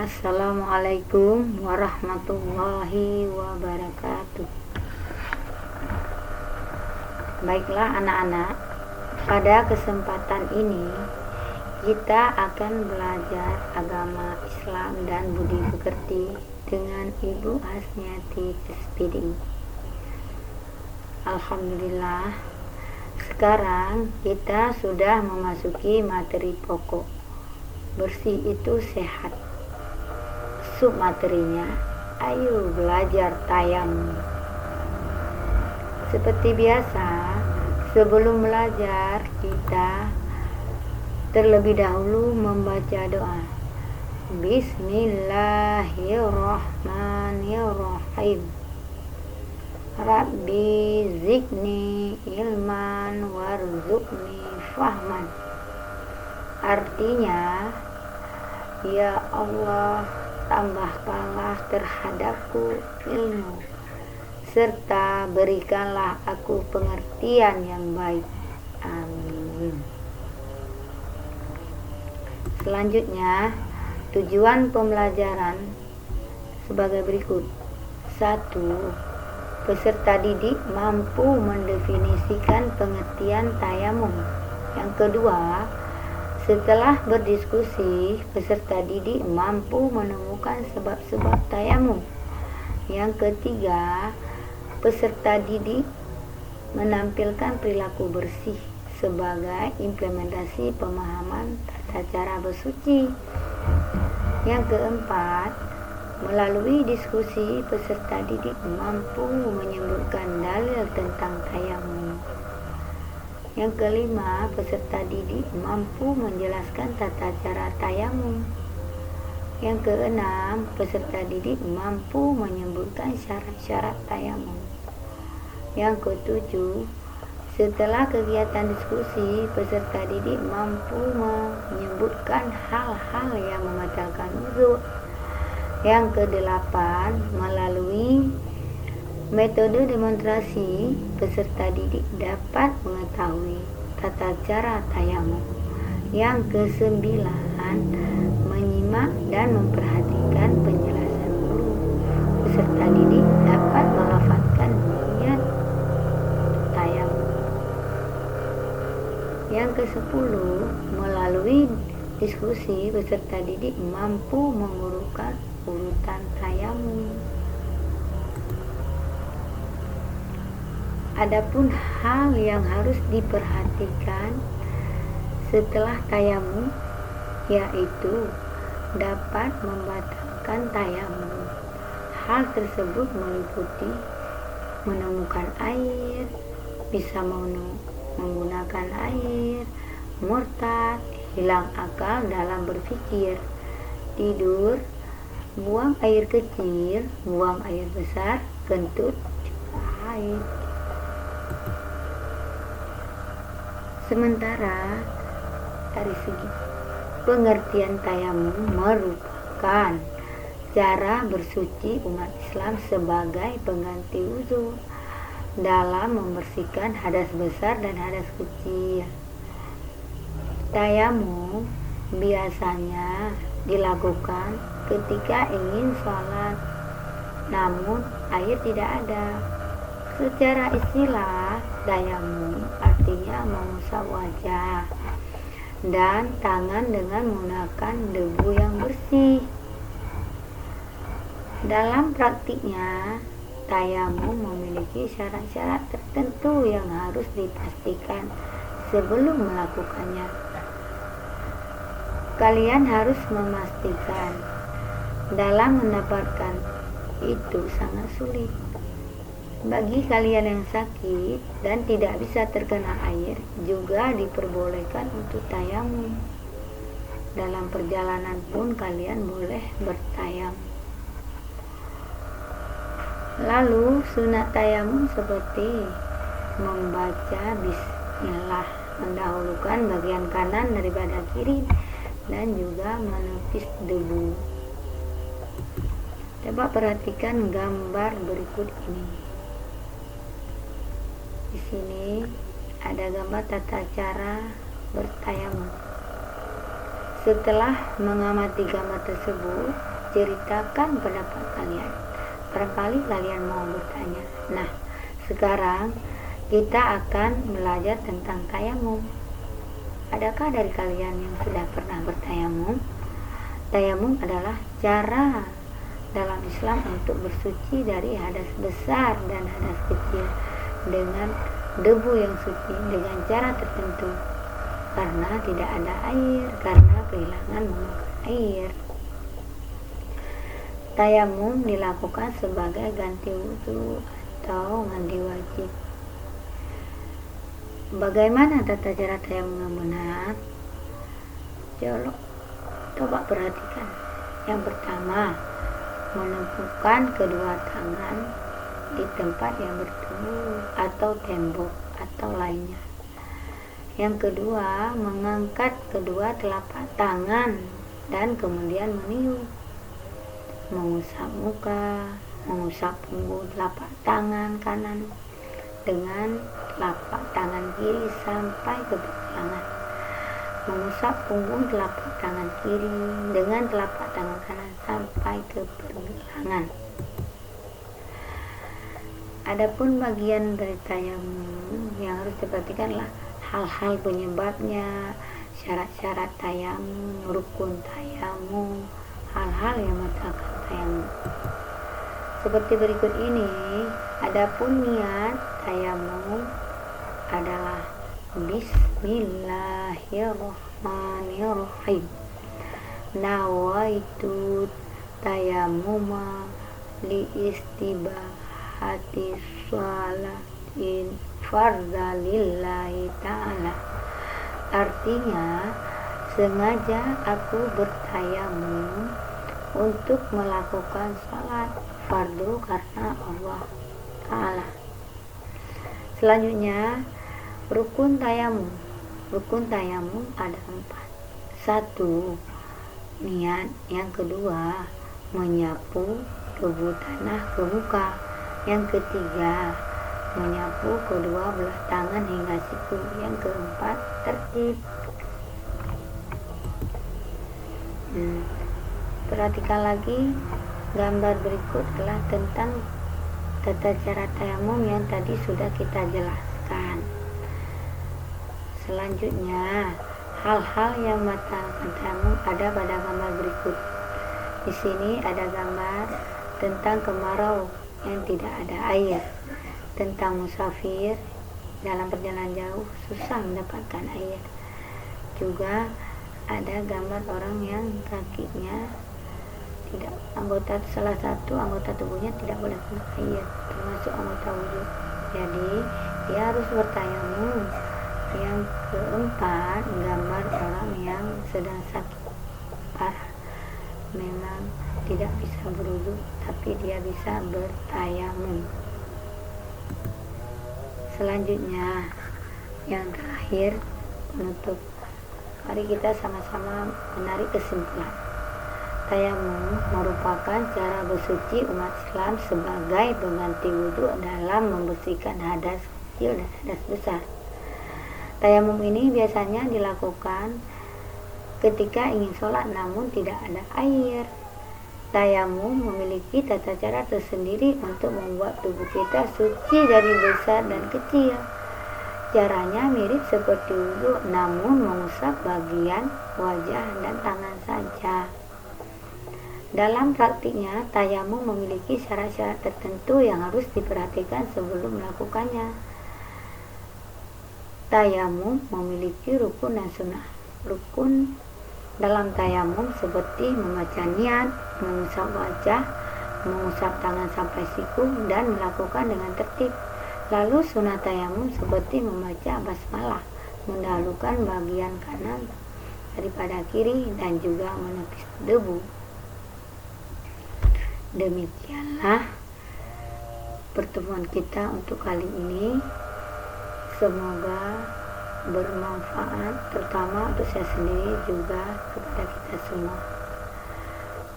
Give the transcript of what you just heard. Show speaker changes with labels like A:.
A: Assalamualaikum warahmatullahi wabarakatuh. Baiklah anak-anak, pada kesempatan ini kita akan belajar agama Islam dan budi pekerti dengan Ibu Hasniati SPD. Alhamdulillah, sekarang kita sudah memasuki materi pokok. Bersih itu sehat. Submaterinya, ayo belajar tayamum. Seperti biasa, sebelum belajar kita terlebih dahulu membaca doa. Bismillahirrahmanirrahim. Rabbi zidni ilman warzuqni fahman. Artinya, ya Allah, tambahkanlah terhadapku ilmu, serta berikanlah aku pengertian yang baik. Amin. Selanjutnya, tujuan pembelajaran sebagai berikut. 1. Peserta didik mampu mendefinisikan pengertian tayamum. Yang kedua, setelah berdiskusi, peserta didik mampu menemukan sebab-sebab tayamum. Yang ketiga, peserta didik menampilkan perilaku bersih sebagai implementasi pemahaman tata cara bersuci. Yang keempat, melalui diskusi, peserta didik mampu menyebutkan dalil tentang tayamum. Yang kelima, peserta didik mampu menjelaskan tata cara tayamum. Yang keenam, peserta didik mampu menyebutkan syarat-syarat tayamum. Yang ketujuh, setelah kegiatan diskusi, peserta didik mampu menyebutkan hal-hal yang membatalkan wudu. Yang kedelapan, melalui metode demonstrasi, peserta didik dapat mengetahui tata cara tayamum. Yang kesembilan, menyimak dan memperhatikan penjelasan guru. Peserta didik dapat melafazkan niat tayamum. Yang kesepuluh, melalui diskusi, peserta didik mampu mengurutkan urutan tayamum. Adapun hal yang harus diperhatikan setelah tayamum, yaitu dapat membatalkan tayamum. Hal tersebut meliputi menemukan air, bisa menggunakan air, murtad, hilang akal dalam berpikir, tidur, buang air kecil, buang air besar, kentut, haid. Sementara dari segi pengertian tayamum merupakan cara bersuci umat Islam sebagai pengganti wudu dalam membersihkan hadas besar dan hadas kecil. Tayamum biasanya dilakukan ketika ingin sholat, namun air tidak ada. Secara istilah, tayamum artinya mengusap wajah dan tangan dengan menggunakan debu yang bersih. Dalam praktiknya, tayamum memiliki syarat-syarat tertentu yang harus dipastikan sebelum melakukannya. Kalian harus memastikan. Dalam mendapatkan itu sangat sulit. Bagi kalian yang sakit dan tidak bisa terkena air, juga diperbolehkan untuk tayamum. Dalam perjalanan pun kalian boleh bertayamum. Lalu sunat tayamum seperti membaca bismillah, mendahulukan bagian kanan daripada kiri, dan juga menepis debu. Coba perhatikan gambar berikut ini. Di sini ada gambar tata cara bertayamum. Setelah mengamati gambar tersebut, ceritakan pendapat kalian. Barangkali kalian mau bertanya. Nah, sekarang kita akan belajar tentang tayamum. Adakah dari kalian yang sudah pernah bertayamum? Tayamum adalah cara dalam Islam untuk bersuci dari hadas besar dan hadas kecil dengan debu yang suci dengan cara tertentu, karena tidak ada air, karena kehilangan memakan air. Tayamum dilakukan sebagai ganti wudhu atau mandi wajib. Bagaimana tata cara tayamum yang benar? Coba perhatikan. Yang pertama, menempatkan kedua tangan di tempat yang bertemu atau tembok atau lainnya. Yang kedua, mengangkat kedua telapak tangan dan kemudian meniup, mengusap muka, mengusap punggung telapak tangan kanan dengan telapak tangan kiri sampai ke pergelangan, mengusap punggung telapak tangan kiri dengan telapak tangan kanan sampai ke pergelangan. Adapun bagian dari tayamum yang harus diperhatikanlah hal-hal penyebabnya, syarat-syarat tayamum, rukun tayamum, hal-hal yang membatalkan tayamum. Seperti berikut ini. Adapun niat tayamum adalah Bismillahirrahmanirrahim. Nawaitu tayamuma li istibahati sholatin fardha lillahi ta'ala. Artinya, sengaja aku bertayamum untuk melakukan salat fardu karena Allah Ta'ala. Selanjutnya, rukun tayamum. Rukun tayamum ada 4. 1. Niat. Yang kedua, menyapu debu tanah ke muka. Yang ketiga, menyapu kedua belah tangan hingga siku. Yang keempat, tertib. Perhatikan lagi gambar berikut adalah tentang tata cara tayamum yang tadi sudah kita jelaskan. Selanjutnya, hal-hal yang membatalkan tayamum ada pada gambar berikut. Di sini ada gambar tentang kemarau yang tidak ada air, tentang musafir dalam perjalanan jauh susah mendapatkan air. Juga ada gambar orang yang kakinya tidak, salah satu anggota tubuhnya tidak boleh kena air, termasuk anggota wudhu. Jadi dia harus bertayamum. Yang keempat, gambar orang yang sedang sakit parah, memang tidak bisa berwudhu tapi dia bisa bertayamum. Selanjutnya, yang terakhir, penutup. Mari kita sama-sama menarik kesimpulan. Tayamum merupakan cara bersuci umat Islam sebagai pengganti wudhu dalam membersihkan hadas kecil dan hadas besar. Tayamum ini biasanya dilakukan ketika ingin sholat namun tidak ada air. Tayamum memiliki tata cara tersendiri untuk membuat tubuh kita suci dari besar dan kecil. Caranya mirip seperti wudhu namun mengusap bagian wajah dan tangan saja. Dalam praktiknya, tayamum memiliki syarat-syarat tertentu yang harus diperhatikan sebelum melakukannya. Tayamum memiliki rukun dan sunnah. Rukun dalam tayamum seperti membaca niat, mengusap wajah, mengusap tangan sampai siku, dan melakukan dengan tertib. Lalu sunnah tayamum seperti membaca basmalah, mendahulukan bagian kanan daripada kiri, dan juga menepis debu. Demikianlah pertemuan kita untuk kali ini. Semoga bermanfaat, terutama untuk saya sendiri juga kepada kita semua.